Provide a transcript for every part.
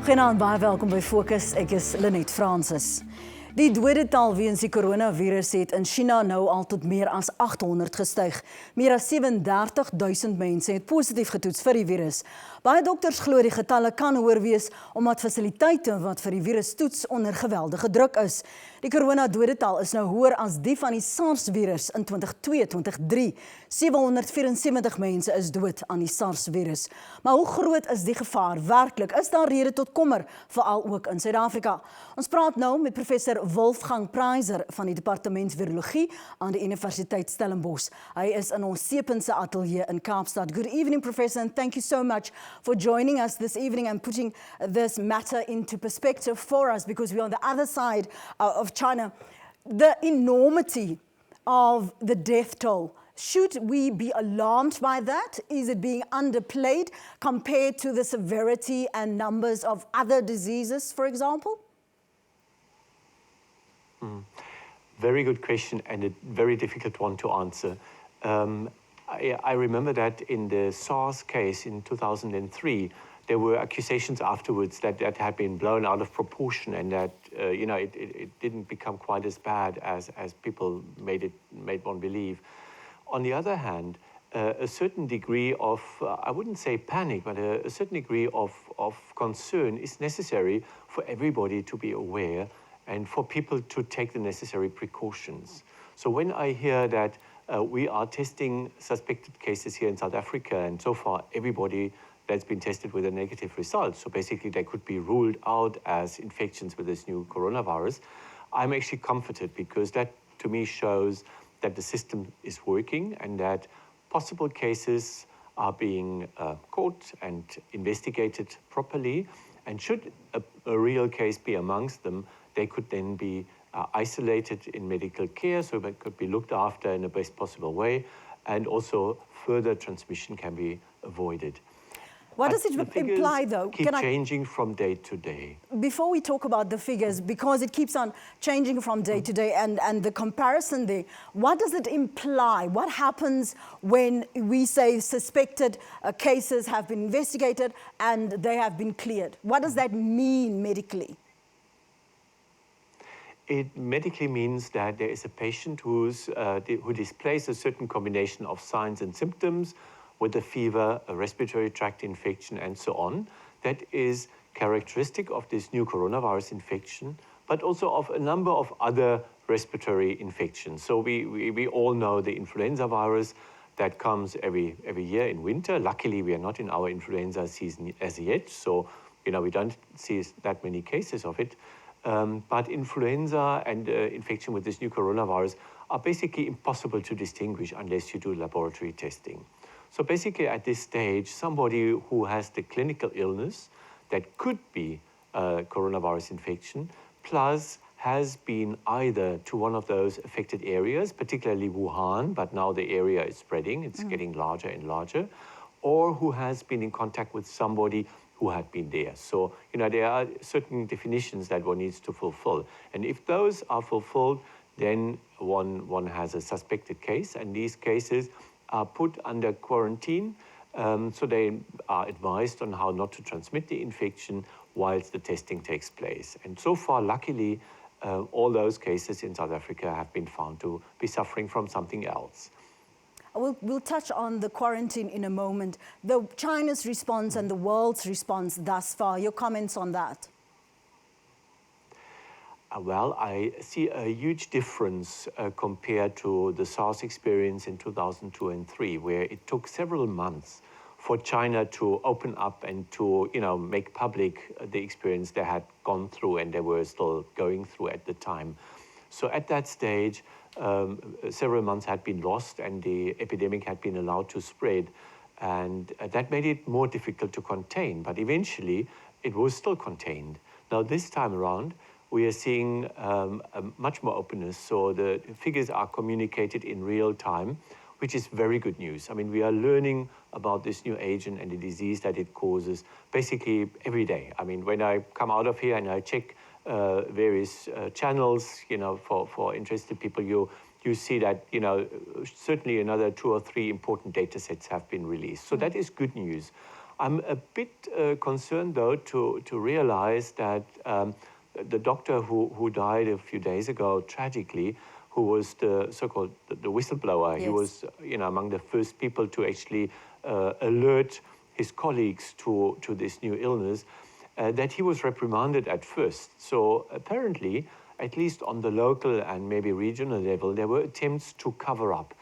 Goeienaand, baie welkom by Fokus. Ek is Lenet Francis. Die dodetal weens die coronavirus het in China nou al tot meer as 800 gestyg. Meer as 37,000 mense het positief getoets vir die virus. Baie dokters glo die getalle kan hoër wees omdat fasiliteite wat vir die virus toets onder geweldige druk is. Die corona-dodetal is nou hoër as die van die SARS-virus in 2002-2003. 774 mense is dood aan die SARS-virus. Maar hoe groot is die gevaar werklik? Is daar rede tot kommer, veral ook in Suid-Afrika? Ons praat nou met professor Wolfgang Preiser van die departement Virologie aan die Universiteit Stellenbosch. Hy is in ons Sepense ateljee in Kaapstad. Good evening, Professor, and thank you so much for joining us this evening and putting this matter into perspective for us, because we're on the other side of China. The enormity of the death toll, should we be alarmed by that? Is it being underplayed compared to the severity and numbers of other diseases, for example? Very good question and a very difficult one to answer. I remember that in the SARS case in 2003, there were accusations afterwards that had been blown out of proportion and that it didn't become quite as bad as people made one believe. On the other hand, a certain degree of, I wouldn't say panic, but a certain degree of concern is necessary for everybody to be aware and for people to take the necessary precautions. So when I hear that we are testing suspected cases here in South Africa, and so far everybody that's been tested with a negative result, so basically they could be ruled out as infections with this new coronavirus, I'm actually comforted, because that to me shows that the system is working and that possible cases are being caught and investigated properly, and should a real case be amongst them, they could then be isolated in medical care, so they could be looked after in the best possible way, and also further transmission can be avoided. What does it imply, though? Keep changing from day to day. Before we talk about the figures, because it keeps on changing from day to day, and the comparison there, what does it imply? What happens when we say suspected cases have been investigated and they have been cleared? What does that mean medically? It medically means that there is a patient who displays a certain combination of signs and symptoms, with a fever, a respiratory tract infection, and so on, that is characteristic of this new coronavirus infection, but also of a number of other respiratory infections. So we all know the influenza virus that comes every year in winter. Luckily, we are not in our influenza season as yet, so we don't see that many cases of it. But influenza and infection with this new coronavirus are basically impossible to distinguish unless you do laboratory testing. So basically at this stage, somebody who has the clinical illness that could be a coronavirus infection, plus has been either to one of those affected areas, particularly Wuhan, but now the area is spreading, it's getting larger and larger, or who has been in contact with somebody who had been there. So, there are certain definitions that one needs to fulfill. And if those are fulfilled, then one has a suspected case, and these cases are put under quarantine, so they are advised on how not to transmit the infection whilst the testing takes place. And so far, luckily, all those cases in South Africa have been found to be suffering from something else. We'll touch on the quarantine in a moment. China's response and the world's response thus far, your comments on that? Well, I see a huge difference compared to the SARS experience in 2002 and 2003, where it took several months for China to open up and to, make public the experience they had gone through and they were still going through at the time. So at that stage, several months had been lost and the epidemic had been allowed to spread. And that made it more difficult to contain, but eventually it was still contained. Now this time around, we are seeing much more openness, so the figures are communicated in real time, which is very good news. I mean, we are learning about this new agent and the disease that it causes basically every day. I mean, when I come out of here and I check various channels, for interested people, you see that, certainly another 2 or 3 important data sets have been released. So that is good news. I'm a bit concerned, though, to realize that the doctor who died a few days ago, tragically, who was the so-called the whistleblower, Yes. he was among the first people to actually alert his colleagues to this new illness, that he was reprimanded at first. So apparently, at least on the local and maybe regional level, there were attempts to cover up.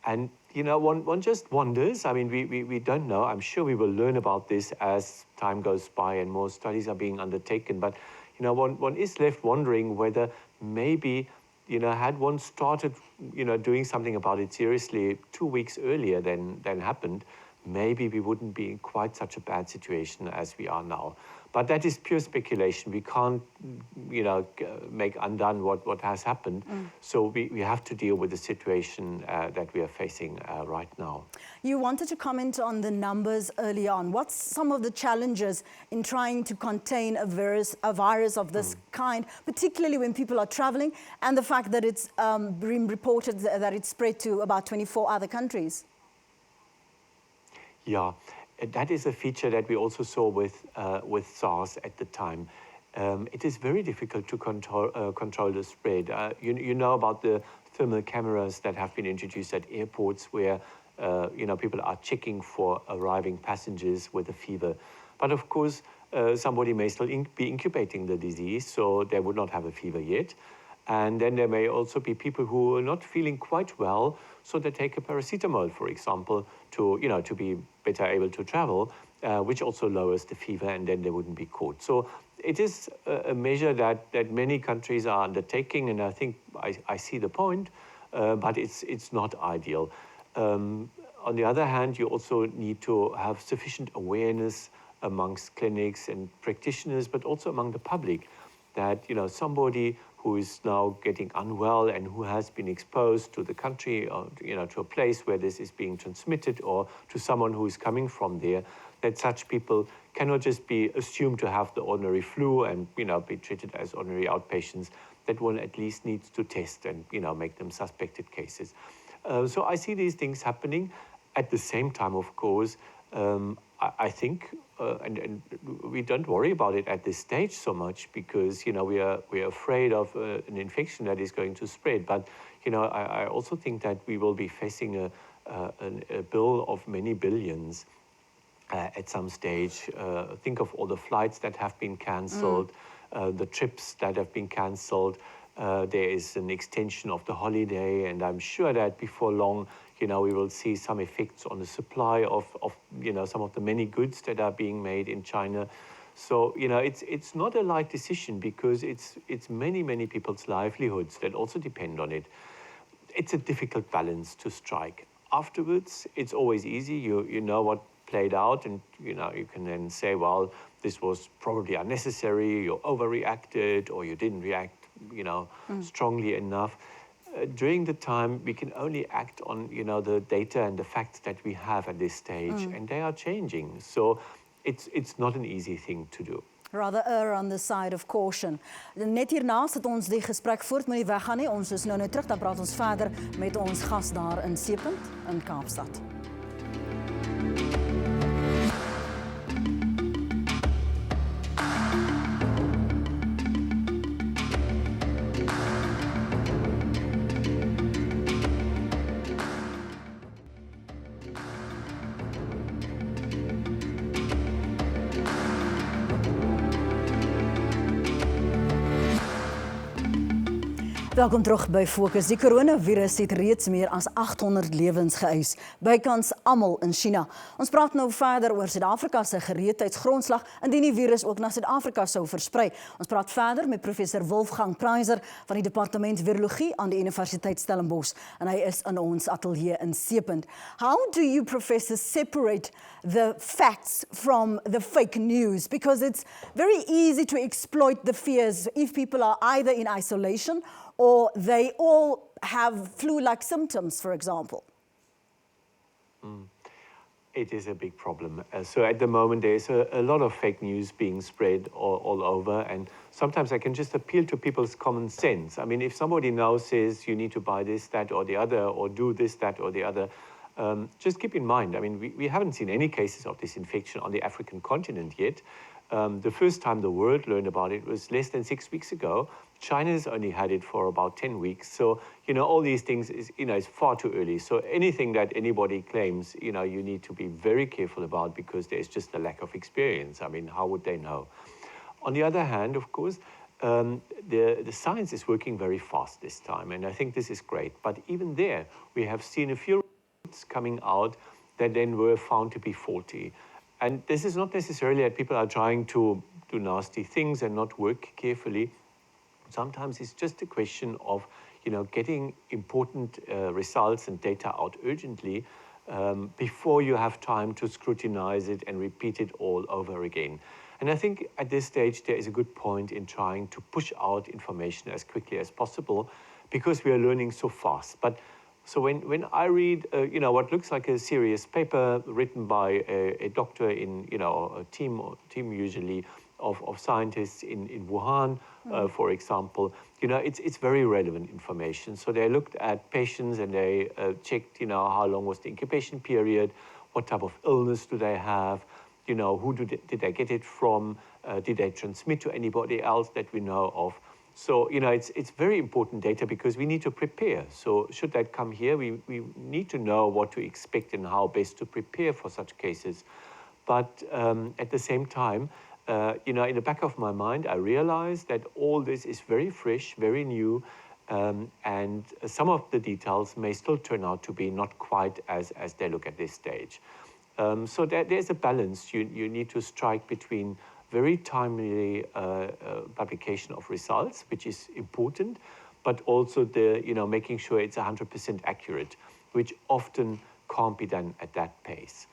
And, one just wonders, I mean, we don't know. I'm sure we will learn about this as time goes by and more studies are being undertaken. But, one is left wondering whether maybe, had one started, doing something about it seriously 2 weeks earlier than happened, maybe we wouldn't be in quite such a bad situation as we are now. But that is pure speculation. We can't, make undone what has happened. So we have to deal with the situation that we are facing right now. You wanted to comment on the numbers early on. What's some of the challenges in trying to contain a virus of this kind, particularly when people are traveling, and the fact that it's been reported that it's spread to about 24 other countries? Yeah, that is a feature that we also saw with SARS at the time. It is very difficult to control the spread. You know about the thermal cameras that have been introduced at airports where people are checking for arriving passengers with a fever. But of course, somebody may still be incubating the disease, so they would not have a fever yet. And then there may also be people who are not feeling quite well, so they take a paracetamol, for example, to be better able to travel, which also lowers the fever, and then they wouldn't be caught. So it is a measure that many countries are undertaking, and I think I see the point, but it's not ideal. On the other hand, you also need to have sufficient awareness amongst clinics and practitioners, but also among the public, that somebody who is now getting unwell and who has been exposed to the country, or to a place where this is being transmitted, or to someone who is coming from there, that such people cannot just be assumed to have the ordinary flu and be treated as ordinary outpatients. That one at least needs to test and make them suspected cases. So I see these things happening. At the same time, of course, I think, and we don't worry about it at this stage so much, because we are afraid of an infection that is going to spread. But I also think that we will be facing a bill of many billions at some stage. Think of all the flights that have been cancelled, the trips that have been cancelled. There is an extension of the holiday, and I'm sure that before long, we will see some effects on the supply of some of the many goods that are being made in China. So it's not a light decision, because it's many people's livelihoods that also depend on it. It's a difficult balance to strike. Afterwards, it's always easy. You know what played out, and you can then say, well, this was probably unnecessary, you overreacted, or you didn't react strongly enough. During the time, we can only act on the data and the facts that we have at this stage, and they are changing. So it's not an easy thing to do. Rather err on the side of caution. Net hierna sit ons die gesprek voort, moenie weggaan nie. Ons is nou terug, dan praat ons verder met ons gas daar in Seepunt in Kaapstad. Welkom terug by Fokus. Die coronavirus het reeds meer as 800 lewens geëis, bykans almal in China. Ons praat nou verder oor Suid-Afrika se gereedheidsgrondslag indien die virus ook na Suid-Afrika sou versprei. Ons praat verder met professor Wolfgang Preiser van die departement Virologie aan die Universiteit Stellenbosch, en hy is in ons ateljee in Seepunt. How do you, professor, separate the facts from the fake news? Because it's very easy to exploit the fears if people are either in isolation or they all have flu-like symptoms, for example. It is a big problem. So at the moment, there's a lot of fake news being spread all over, and sometimes I can just appeal to people's common sense. I mean, if somebody now says you need to buy this, that, or the other, or do this, that, or the other, Just keep in mind, I mean, we haven't seen any cases of this infection on the African continent yet. The first time the world learned about it was less than 6 weeks ago. China's only had it for about 10 weeks. So, all these things is, is far too early. So anything that anybody claims, you need to be very careful about because there's just a lack of experience. I mean, how would they know? On the other hand, of course, the science is working very fast this time. And I think this is great. But even there, we have seen a few reports coming out that then were found to be faulty. And this is not necessarily that people are trying to do nasty things and not work carefully. Sometimes it's just a question of, getting important results and data out urgently before you have time to scrutinize it and repeat it all over again. And I think at this stage, there is a good point in trying to push out information as quickly as possible because we are learning so fast. So when I read, what looks like a serious paper written by a doctor in, a team usually of scientists in Wuhan, for example, it's very relevant information. So they looked at patients and they checked, how long was the incubation period, what type of illness do they have, who did they get it from, did they transmit to anybody else that we know of. So, it's very important data because we need to prepare. So should that come here, we need to know what to expect and how best to prepare for such cases. But at the same time, in the back of my mind, I realize that all this is very fresh, very new, and some of the details may still turn out to be not quite as they look at this stage. So there's a balance you need to strike between very timely publication of results, which is important, but also the making sure it's 100% accurate, which often can't be done at that pace.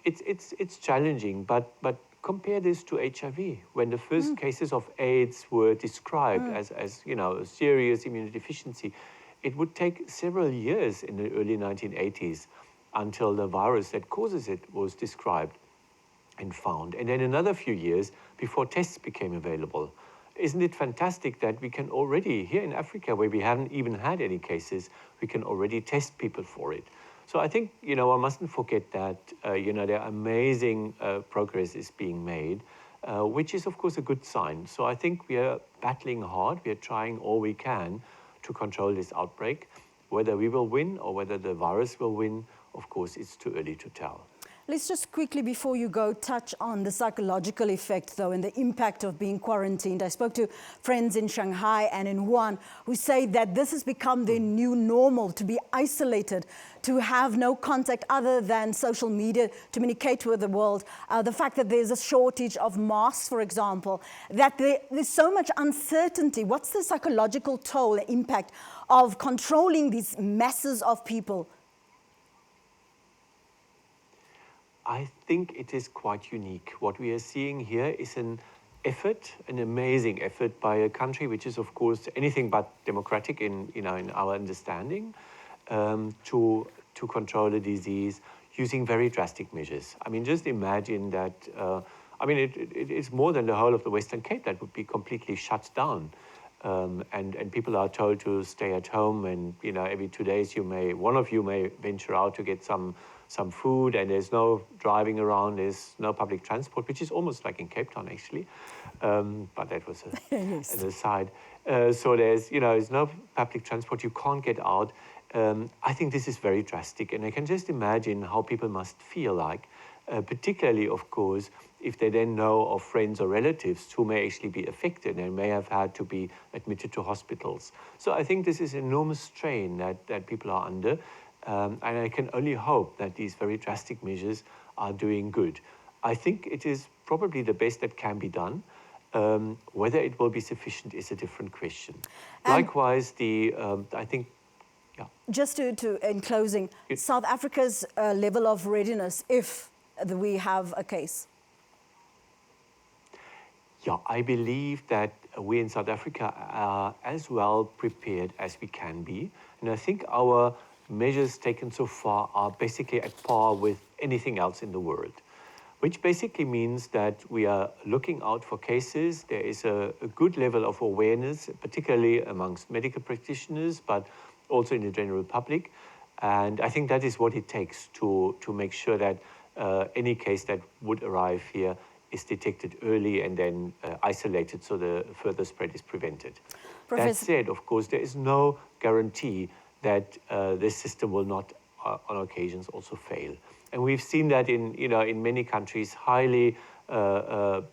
It's challenging, but compare this to HIV, when the first cases of AIDS were described as a serious immunodeficiency. It would take several years in the early 1980s until the virus that causes it was described and found, and then another few years before tests became available. Isn't it fantastic that we can already, here in Africa, where we haven't even had any cases, we can already test people for it? So I think, one mustn't forget that, there amazing progress is being made, which is, of course, a good sign. So I think we are battling hard. We are trying all we can to control this outbreak. Whether we will win or whether the virus will win, of course, it's too early to tell. Let's just quickly, before you go, touch on the psychological effect, though, and the impact of being quarantined. I spoke to friends in Shanghai and in Wuhan who say that this has become their new normal, to be isolated, to have no contact other than social media, to communicate with the world. The fact that there's a shortage of masks, for example, that there's so much uncertainty. What's the psychological toll, the impact of controlling these masses of people? I think it is quite unique. What we are seeing here is an amazing effort by a country which is, of course, anything but democratic in our understanding, to control the disease using very drastic measures. I mean, just imagine that. It is more than the whole of the Western Cape that would be completely shut down, and people are told to stay at home. And every 2 days one of you may venture out to get some food, and there's no driving around, there's no public transport, which is almost like in Cape Town, actually. But that was an aside. So there's no public transport, you can't get out. I think this is very drastic, and I can just imagine how people must feel like, particularly, of course, if they then know of friends or relatives who may actually be affected and may have had to be admitted to hospitals. So I think this is enormous strain that people are under. And I can only hope that these very drastic measures are doing good. I think it is probably the best that can be done. Whether it will be sufficient is a different question. Likewise, I think, yeah. Just to in closing, South Africa's level of readiness, if we have a case. Yeah, I believe that we in South Africa are as well prepared as we can be. And I think our measures taken so far are basically at par with anything else in the world, which basically means that we are looking out for cases. There is a good level of awareness, particularly amongst medical practitioners, but also in the general public. And I think that is what it takes to make sure that any case that would arrive here is detected early and then isolated so the further spread is prevented. That said, of course, there is no guarantee that this system will not, on occasions, also fail. And we've seen that in many countries, highly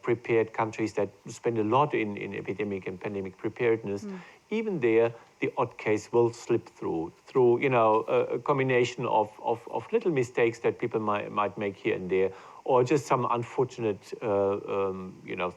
prepared countries that spend a lot in epidemic and pandemic preparedness. Even there, the odd case will slip through a combination of little mistakes that people might make here and there, or just some unfortunate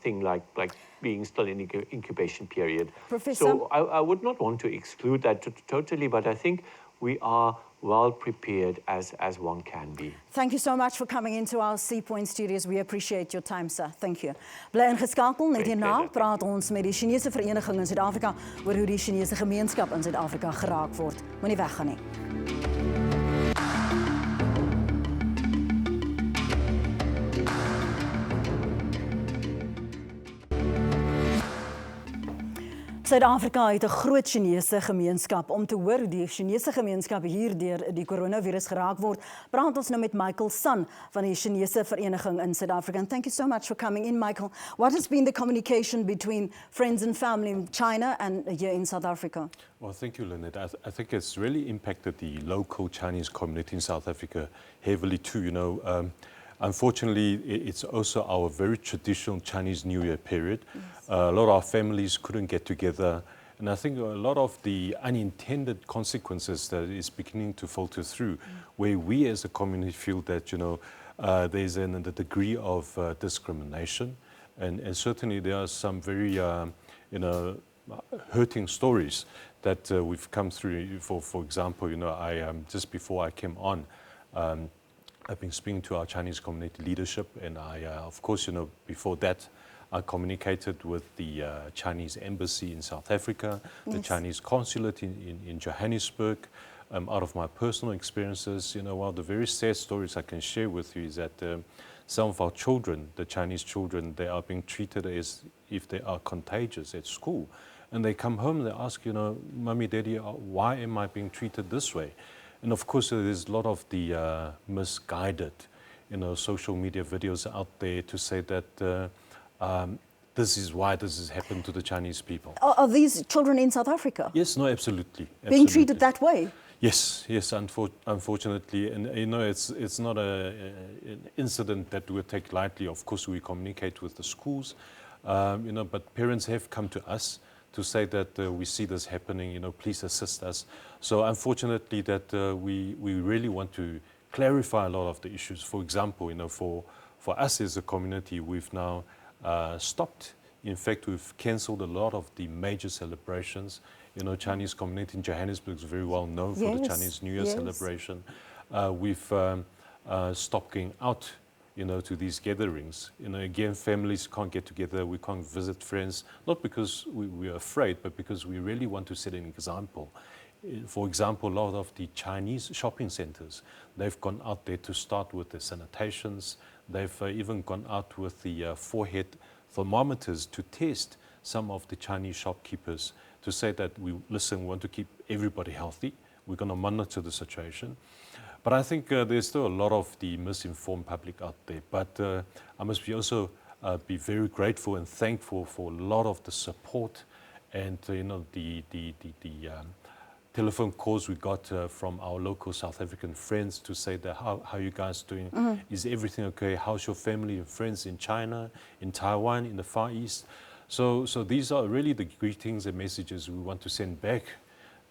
thing like being still in the incubation period. Professor? So I would not want to exclude that totally, but I think we are well prepared as one can be. Thank you so much for coming into our C Point studios. We appreciate your time, sir. Thank you. Bly ingeskakel, net hierna praat ons met die Chinese Vereniging in Suid-Afrika oor hoe die Chinese gemeenskap in Suid-Afrika geraak word. Moenie weggaan nie. Suid-Afrika het 'n groot Chinese gemeenskap. Om te hoor hoe die Chinese gemeenskap hier deur die coronavirus geraak word, praat ons nou met Michael San van die Chinese Vereniging in Suid-Afrika. And thank you so much for coming in, Michael. What has been the communication between friends and family in China and here in South Africa? Well, thank you, Lynette. I think it's really impacted the local Chinese community in South Africa heavily too. Unfortunately, it's also our very traditional Chinese New Year period. Yes. A lot of our families couldn't get together. And I think a lot of the unintended consequences that is beginning to filter through, where we as a community feel that, there's a degree of discrimination. And certainly there are some very, hurting stories that we've come through. For example, I just before I came on, I've been speaking to our Chinese community leadership, and I, of course, before that, I communicated with the Chinese embassy in South Africa, the Chinese consulate in Johannesburg. Out of my personal experiences, one of the very sad stories I can share with you is that some of our children, the Chinese children, they are being treated as if they are contagious at school. And they come home and they ask, Mommy, Daddy, why am I being treated this way? And of course, there's a lot of the misguided, social media videos out there to say that this is why this has happened to the Chinese people. Are these children in South Africa? Yes, no, absolutely. Being treated that way? Yes, unfortunately. And, it's not an incident that we take lightly. Of course, we communicate with the schools, but parents have come to us to say that we see this happening, please assist us. So unfortunately that we really want to clarify a lot of the issues. For example, for us as a community, we've now stopped. In fact, we've cancelled a lot of the major celebrations. Chinese community in Johannesburg is very well known for the Chinese New Year celebration. We've stopped going out to these gatherings. Again, families can't get together, we can't visit friends, not because we're afraid, but because we really want to set an example. For example, a lot of the Chinese shopping centers, they've gone out there to start with the sanitations. They've even gone out with the forehead thermometers to test some of the Chinese shopkeepers to say that we want to keep everybody healthy. We're going to monitor the situation. But I think there's still a lot of the misinformed public out there. But I must also be very grateful and thankful for a lot of the support and the telephone calls we got from our local South African friends to say that how are you guys doing? Is everything okay? How's your family and friends in China, in Taiwan, in the Far East? So these are really the greetings and messages we want to send back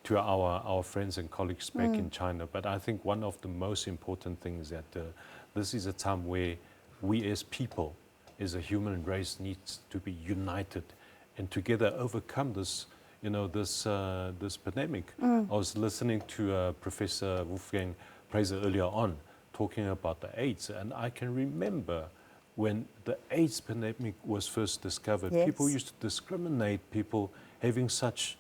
to our friends and colleagues back in China. But I think one of the most important things that this is a time where we as people, as a human race, needs to be united and together overcome this, this pandemic. I was listening to Professor Wolfgang Preiser earlier on talking about the AIDS, and I can remember when the AIDS pandemic was first discovered, people used to discriminate people having such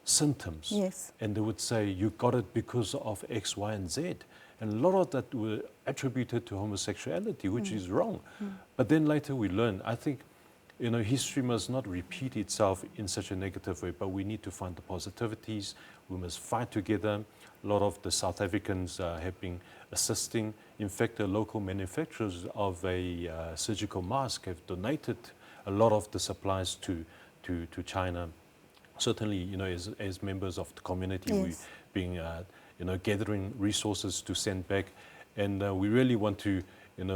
symptoms. Yes. And they would say, you got it because of X, Y, and Z. And a lot of that were attributed to homosexuality, which is wrong. But then later we learned, I think, history must not repeat itself in such a negative way, but we need to find the positivities. We must fight together. A lot of the South Africans have been assisting. In fact, the local manufacturers of a surgical mask have donated a lot of the supplies to China. Certainly, as members of the community, we've been, gathering resources to send back, and we really want to,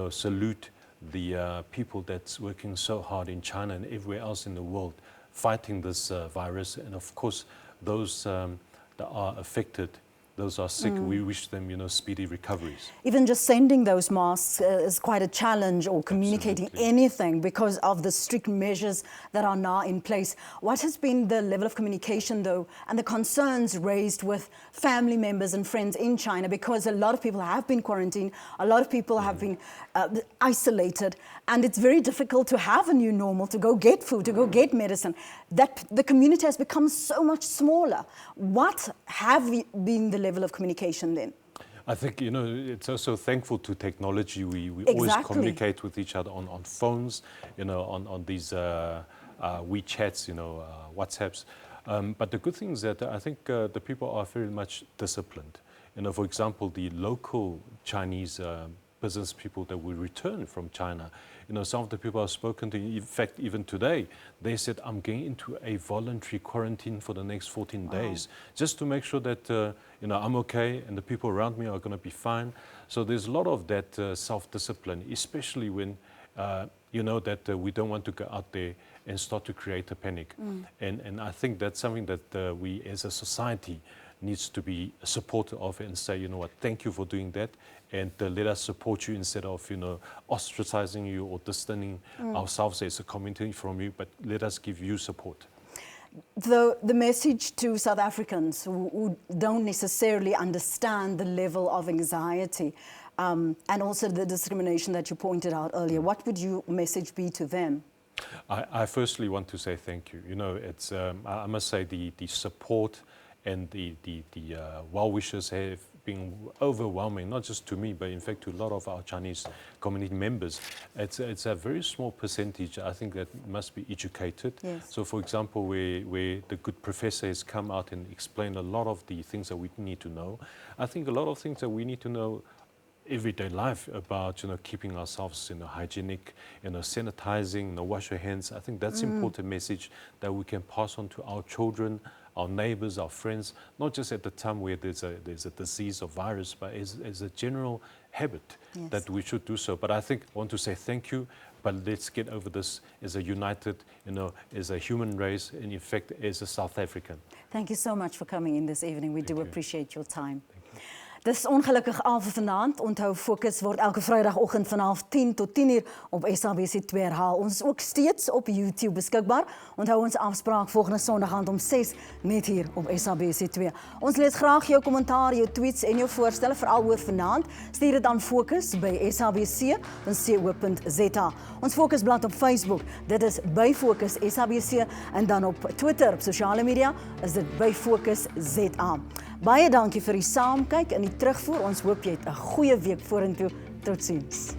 salute the people that's working so hard in China and everywhere else in the world, fighting this virus, and of course, those that are affected. Those are sick, we wish them, speedy recoveries. Even just sending those masks is quite a challenge, or communicating anything because of the strict measures that are now in place. What has been the level of communication, though, and the concerns raised with family members and friends in China? Because a lot of people have been quarantined, a lot of people have been isolated, and it's very difficult to have a new normal, to go get food, to go get medicine. That the community has become so much smaller. What have been the level of communication then? I think, it's also thankful to technology. We Exactly. always communicate with each other on phones, on these WeChats, WhatsApps. But the good thing is that I think the people are very much disciplined. For example, the local Chinese business people that will return from China, some of the people I've spoken to, in fact, even today, they said, I'm going into a voluntary quarantine for the next 14 days, just to make sure that, I'm okay and the people around me are going to be fine. So there's a lot of that self-discipline, especially when, that we don't want to go out there and start to create a panic. And I think that's something that we as a society needs to be supportive of and say, thank you for doing that, and let us support you instead of, ostracizing you or distancing ourselves as a community from you, but let us give you support. The message to South Africans who don't necessarily understand the level of anxiety and also the discrimination that you pointed out earlier, what would your message be to them? I firstly want to say thank you. It's I must say the support and the well wishes have been overwhelming, not just to me, but in fact to a lot of our Chinese community members. It's a very small percentage, I think, that must be educated. Yes. So, for example, where the good professor has come out and explained a lot of the things that we need to know, I think a lot of things that we need to know everyday life about, keeping ourselves, hygienic, sanitizing, wash your hands. I think that's important message that we can pass on to our children, our neighbors, our friends, not just at the time where there's a disease or virus, but as a general habit that we should do so. But I think I want to say thank you, but let's get over this as a united, as a human race, and in fact, as a South African. Thank you so much for coming in this evening. We do appreciate your time. Dis ongelukkig al vir vanaand. Onthou Fokus word elke Vrydagoggend van 10:30 tot 10:00 op SABC 2 herhaal. Ons is ook steeds op YouTube beskikbaar. Onthou ons afspraak volgende Sondag aand om 6 net hier op SABC 2. Ons lees graag jou kommentaar, jou tweets en jou voorstelle veral oor vanaand. Stuur dit aan Fokus by sabc.co.za. Ons Fokusblad op Facebook, dit is by Fokus SABC, en dan op Twitter, op sosiale media is dit by Fokus ZA. Baie dankie vir die saamkyk en die terugvoer. Ons hoop jy het 'n goeie week vorentoe. Totsiens.